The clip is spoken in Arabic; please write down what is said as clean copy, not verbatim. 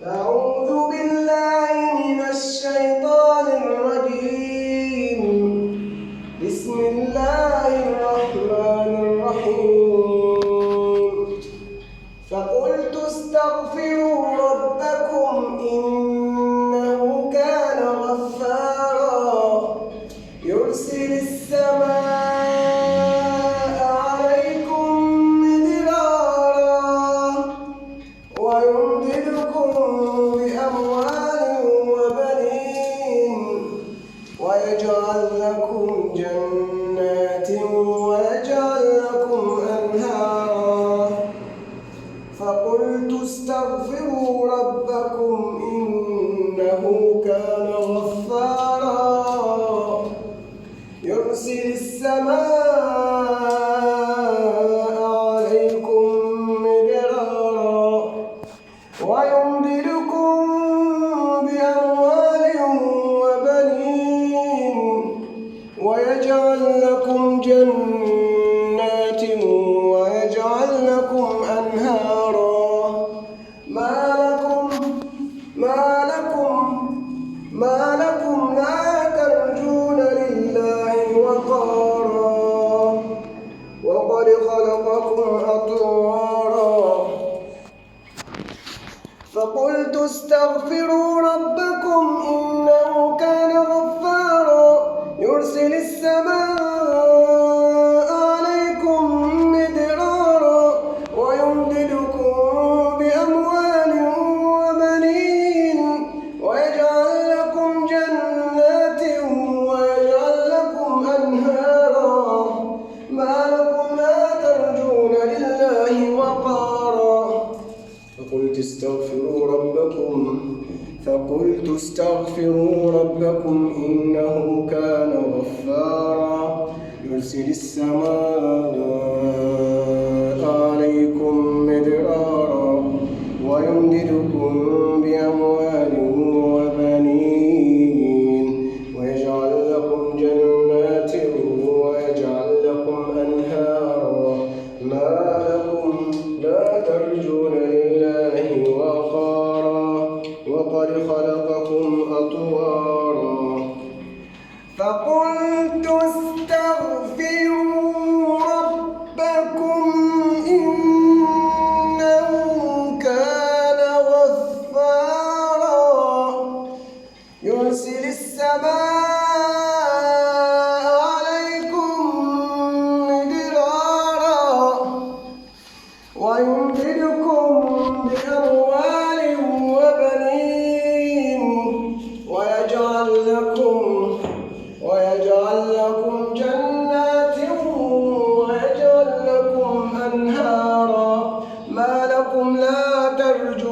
أعوذ بالله من الشيطان الرجيم. بسم الله الرحمن الرحيم. فقلت استغفروا ربكم إنه كان غفارا يرسل السماء عليكم مدرارا ويمددكم بأموال وبنين ويجعل لكم جنات ويجعل لكم أنهارا. فقلت استغفروا ربكم إنه كان غفارا يرسل السماء عليكم مدرارا ويمددكم بأموال وبنين ويجعل لكم جنات ويجعل لكم أنهارا. ما لكم لا ترجون لله وقارا وقد خلقكم أطوارا. فقلت استغفروا ربكم إنه كان غفارا يرسل السماء عليكم مدرارا ويمددكم بأموال وبنين ويجعل لكم جنات ويجعل لكم أنهارا. ما لكم لا ترجون لله وقارا. فقلت استغفروا ربكم إنه كان غفارا يرسل السماء عليكم مدرارا ويمددكم بأموال وبنين ويجعل لكم جنات ويجعل لكم أنهارا. ما لكم لا ترجون لله وقارا وقد خلقكم أطوارا. فقلت استغفروا ربكم إنه كان غفارا يرسل السماء عليكم مدرارا ويمددكم بأموال وبنين ويجعل لكم جنات ويجعل لكم أنهارا. ما لكم لا ترجون